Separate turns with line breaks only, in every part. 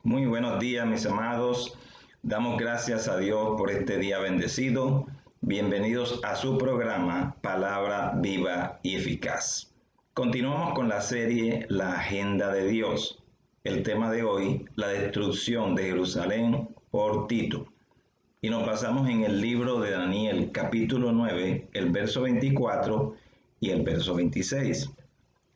Muy buenos días, mis amados. Damos gracias a Dios por este día bendecido. Bienvenidos a su programa Palabra Viva y Eficaz. Continuamos con la serie La Agenda de Dios. El tema de hoy, la destrucción de Jerusalén por Tito. Y nos basamos en el libro de Daniel, capítulo 9, el verso 24 y el verso 26.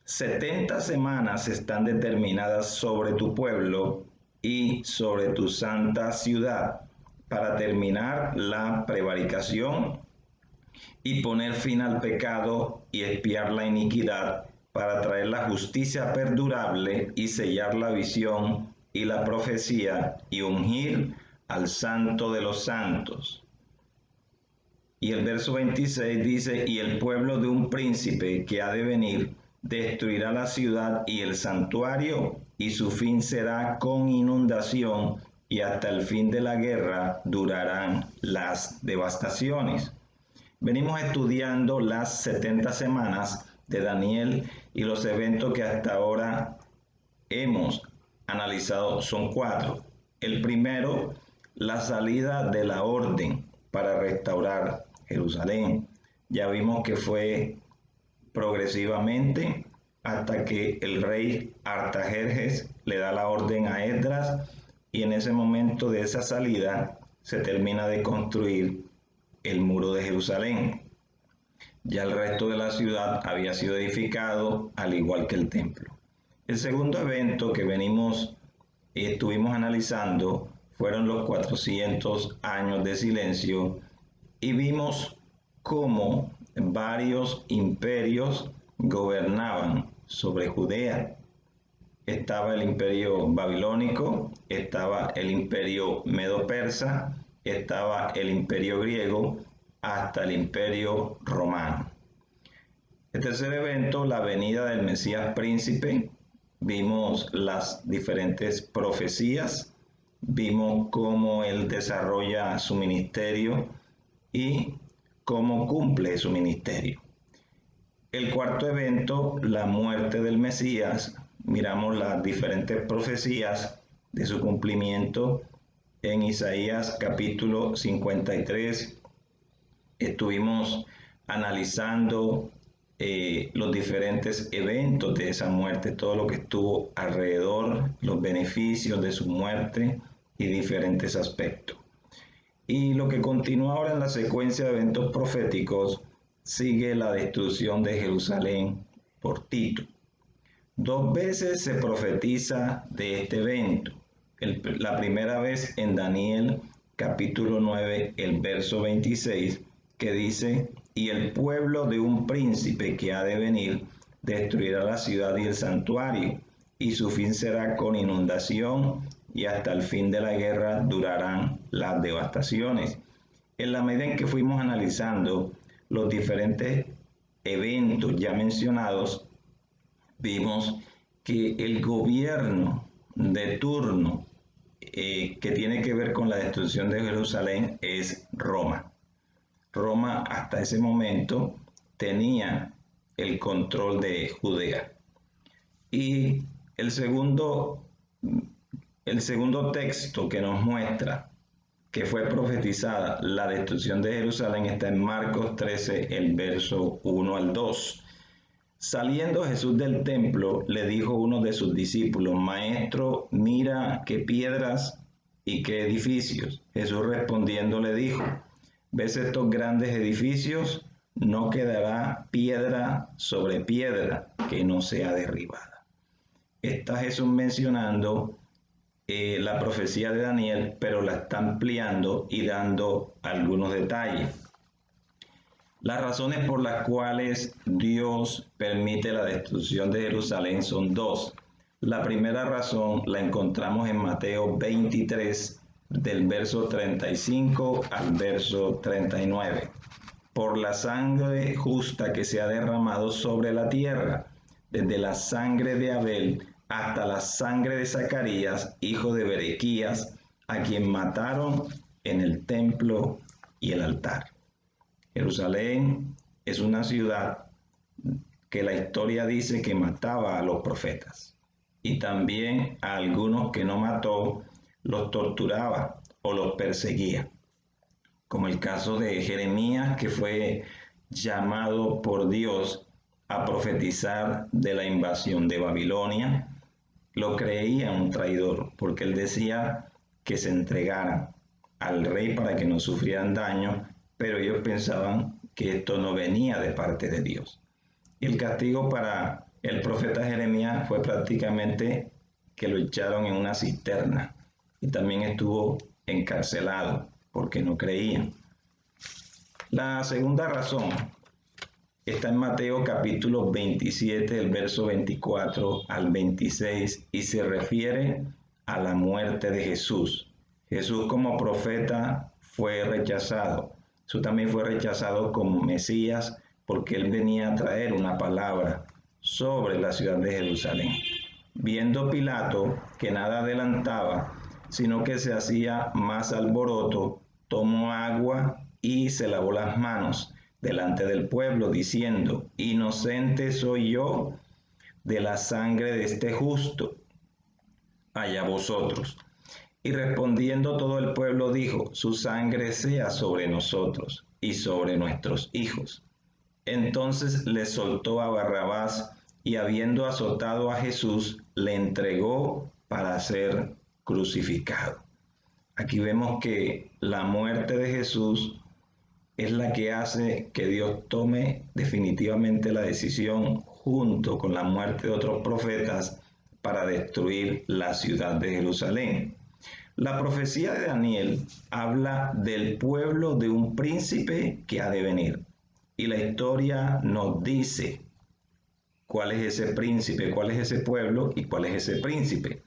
70 semanas están determinadas sobre tu pueblo y sobre tu santa ciudad para terminar la prevaricación y poner fin al pecado y expiar la iniquidad, para traer la justicia perdurable y sellar la visión y la profecía y ungir al santo de los santos. Y el verso 26 dice, y el pueblo de un príncipe que ha de venir destruirá la ciudad y el santuario, y su fin será con inundación, y hasta el fin de la guerra durarán las devastaciones. Venimos estudiando las 70 semanas de Daniel y los eventos que hasta ahora hemos analizado son 4. El primero, la salida de la orden para restaurar Jerusalén. Ya vimos que fue progresivamente hasta que el rey Artajerjes le da la orden a Esdras, y en ese momento de esa salida se termina de construir el muro de Jerusalén. Ya el resto de la ciudad había sido edificado, al igual que el templo. El segundo evento que estuvimos analizando fueron los 400 años de silencio, y vimos cómo varios imperios gobernaban sobre Judea. Estaba el imperio babilónico, estaba el imperio medo-persa, estaba el imperio griego, hasta el imperio romano. El tercer evento, la venida del Mesías príncipe. Vimos las diferentes profecías, vimos cómo él desarrolla su ministerio y cómo cumple su ministerio. El cuarto evento, la muerte del Mesías. Miramos las diferentes profecías de su cumplimiento en Isaías capítulo 53. Estuvimos analizando los diferentes eventos de esa muerte, todo lo que estuvo alrededor, los beneficios de su muerte y diferentes aspectos. Y lo que continúa ahora en la secuencia de eventos proféticos, sigue la destrucción de Jerusalén por Tito. 2 veces se profetiza de este evento. La primera vez en Daniel capítulo 9, el verso 26, que dice, y el pueblo de un príncipe que ha de venir destruirá la ciudad y el santuario, y su fin será con inundación, y hasta el fin de la guerra durarán las devastaciones. En la medida en que fuimos analizando los diferentes eventos ya mencionados, vimos que el gobierno de turno que tiene que ver con la destrucción de Jerusalén es Roma. Roma hasta ese momento tenía el control de Judea. Y el segundo texto que nos muestra que fue profetizada la destrucción de Jerusalén está en Marcos 13, el verso 1 al 2. Saliendo Jesús del templo, le dijo uno de sus discípulos, Maestro, mira qué piedras y qué edificios. Jesús respondiendo le dijo, ¿ves estos grandes edificios? No quedará piedra sobre piedra que no sea derribada. Está Jesús mencionando la profecía de Daniel, pero la está ampliando y dando algunos detalles. Las razones por las cuales Dios permite la destrucción de Jerusalén son 2. La primera razón la encontramos en Mateo 23, del verso 35 al verso 39. Por la sangre justa que se ha derramado sobre la tierra, desde la sangre de Abel hasta la sangre de Zacarías, hijo de Berequías, a quien mataron en el templo y el altar. Jerusalén es una ciudad que la historia dice que mataba a los profetas. y también a algunos que no mató los torturaba o los perseguía, como el caso de Jeremías, que fue llamado por Dios a profetizar de la invasión de Babilonia. Lo creía un traidor, porque él decía que se entregaran al rey para que no sufrieran daño, pero ellos pensaban que esto no venía de parte de Dios. Y el castigo para el profeta Jeremías fue prácticamente que lo echaron en una cisterna y también estuvo encarcelado porque no creían. La segunda razón está en Mateo capítulo 27, el verso 24 al 26, y se refiere a la muerte de Jesús. Jesús como profeta fue rechazado. Jesús también fue rechazado como Mesías porque él venía a traer una palabra sobre la ciudad de Jerusalén. Viendo Pilato que nada adelantaba, sino que se hacía más alboroto, tomó agua y se lavó las manos delante del pueblo, diciendo: inocente soy yo de la sangre de este justo, allá vosotros. Y respondiendo todo el pueblo dijo: su sangre sea sobre nosotros y sobre nuestros hijos. Entonces le soltó a Barrabás, y habiendo azotado a Jesús, le entregó para ser crucificado. Aquí vemos que la muerte de Jesús es la que hace que Dios tome definitivamente la decisión, junto con la muerte de otros profetas, para destruir la ciudad de Jerusalén. La profecía de Daniel habla del pueblo de un príncipe que ha de venir. Y la historia nos dice cuál es ese príncipe, cuál es ese pueblo y cuál es ese príncipe.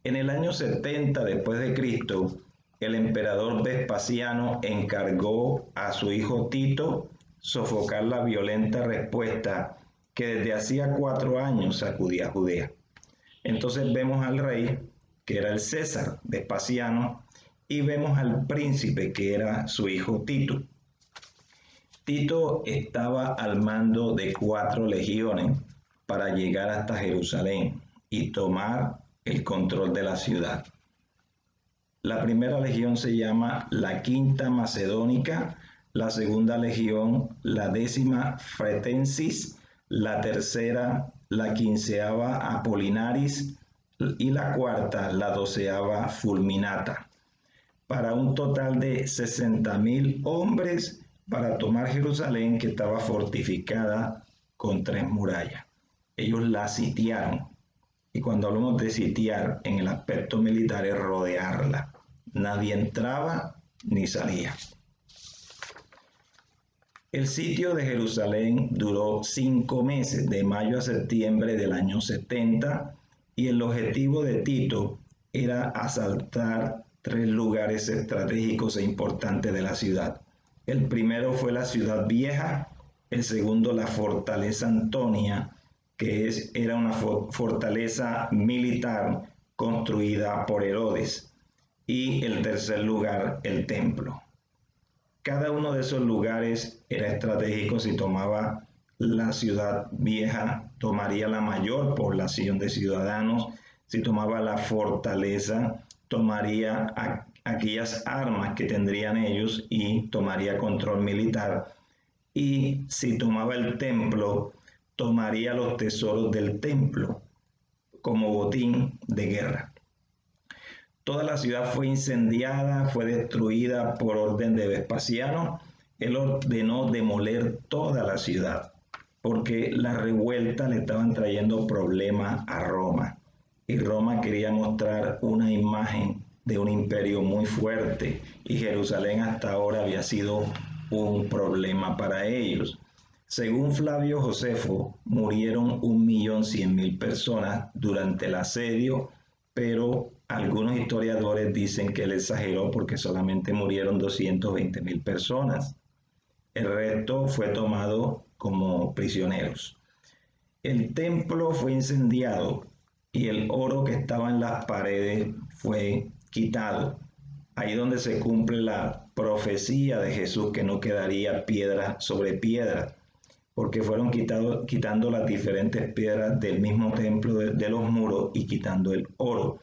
En el año 70 después de Cristo, el emperador Vespasiano encargó a su hijo Tito sofocar la violenta respuesta que desde hacía 4 años sacudía a Judea. Entonces vemos al rey, que era el César Vespasiano, y vemos al príncipe, que era su hijo Tito. Tito estaba al mando de 4 legiones para llegar hasta Jerusalén y tomar el control de la ciudad. La primera legión se llama la Quinta Macedónica, la segunda legión la 10ª Fretensis, la tercera la 15ª Apolinaris y la cuarta la 12ª Fulminata, para un total de 60.000 hombres para tomar Jerusalén, que estaba fortificada con 3 murallas. Ellos la sitiaron. Y cuando hablamos de sitiar en el aspecto militar, es rodearla. Nadie entraba ni salía. El sitio de Jerusalén duró 5 meses, de mayo a septiembre del año 70, y el objetivo de Tito era asaltar 3 lugares estratégicos e importantes de la ciudad. El primero fue la ciudad vieja, el segundo la fortaleza Antonia, que era una fortaleza militar construida por Herodes, y el tercer lugar, el templo. Cada uno de esos lugares era estratégico. Si tomaba la ciudad vieja, tomaría la mayor población de ciudadanos. Si tomaba la fortaleza, tomaría aquellas armas que tendrían ellos y tomaría control militar. Y si tomaba el templo, tomaría los tesoros del templo como botín de guerra. Toda la ciudad fue incendiada, fue destruida por orden de Vespasiano. Él ordenó demoler toda la ciudad porque la revuelta le estaban trayendo problemas a Roma. Y Roma quería mostrar una imagen de un imperio muy fuerte, y Jerusalén hasta ahora había sido un problema para ellos. Según Flavio Josefo, murieron 1.100.000 personas durante el asedio, pero algunos historiadores dicen que él exageró porque solamente murieron 220.000 personas. El resto fue tomado como prisioneros. El templo fue incendiado y el oro que estaba en las paredes fue quitado. Ahí donde se cumple la profecía de Jesús, que no quedaría piedra sobre piedra. porque fueron quitando las diferentes piedras del mismo templo de los muros y quitando el oro,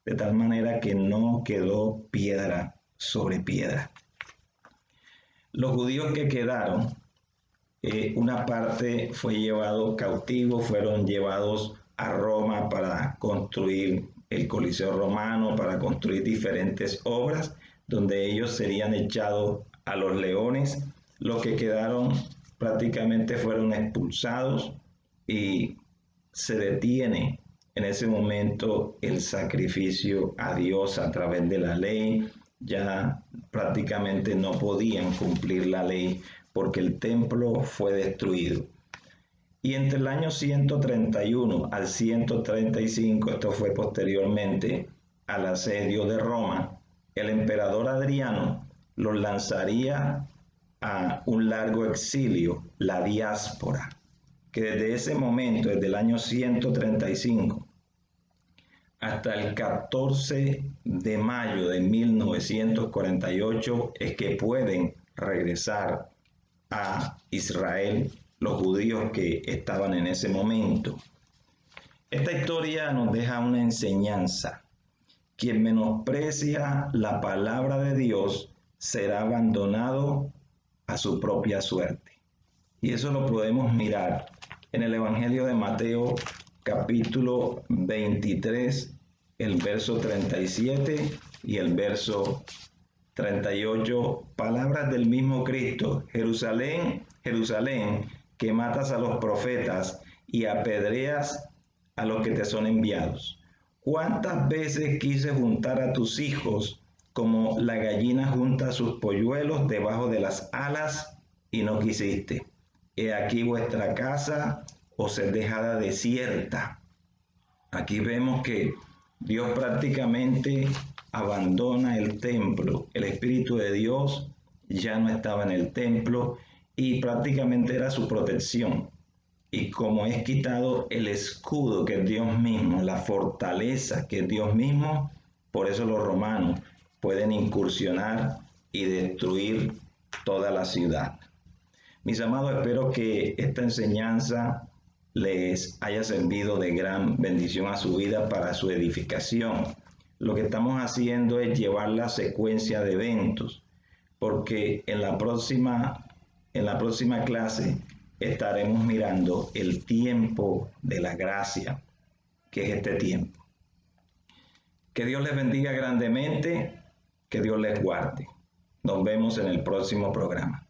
de tal manera que no quedó piedra sobre piedra. Los judíos que quedaron, una parte fue llevado cautivo, fueron llevados a Roma para construir el Coliseo Romano, para construir diferentes obras, donde ellos serían echados a los leones. Los que quedaron prácticamente fueron expulsados y se detiene en ese momento el sacrificio a Dios a través de la ley. Ya prácticamente no podían cumplir la ley porque el templo fue destruido. Y entre el año 131 al 135, esto fue posteriormente al asedio de Roma, el emperador Adriano los lanzaría a un largo exilio, la diáspora, que desde ese momento, desde el año 135 hasta el 14 de mayo de 1948 es que pueden regresar a Israel los judíos que estaban en ese momento. Esta historia nos deja una enseñanza. Quien menosprecia la palabra de Dios será abandonado a su propia suerte. Y eso lo podemos mirar en el Evangelio de Mateo, capítulo 23, el verso 37 y el verso 38, palabras del mismo Cristo: Jerusalén, Jerusalén, que matas a los profetas y apedreas a los que te son enviados. ¿Cuántas veces quise juntar a tus hijos como la gallina junta sus polluelos debajo de las alas y no quisiste? He aquí vuestra casa os es dejada desierta. Aquí vemos que Dios prácticamente abandona el templo. El Espíritu de Dios ya no estaba en el templo y prácticamente era su protección. Y como es quitado el escudo que es Dios mismo, la fortaleza que es Dios mismo, por eso los romanos pueden incursionar y destruir toda la ciudad. Mis amados, espero que esta enseñanza les haya servido de gran bendición a su vida para su edificación. Lo que estamos haciendo es llevar la secuencia de eventos, porque en la próxima clase estaremos mirando el tiempo de la gracia, que es este tiempo. Que Dios les bendiga grandemente, que Dios les guarde. Nos vemos en el próximo programa.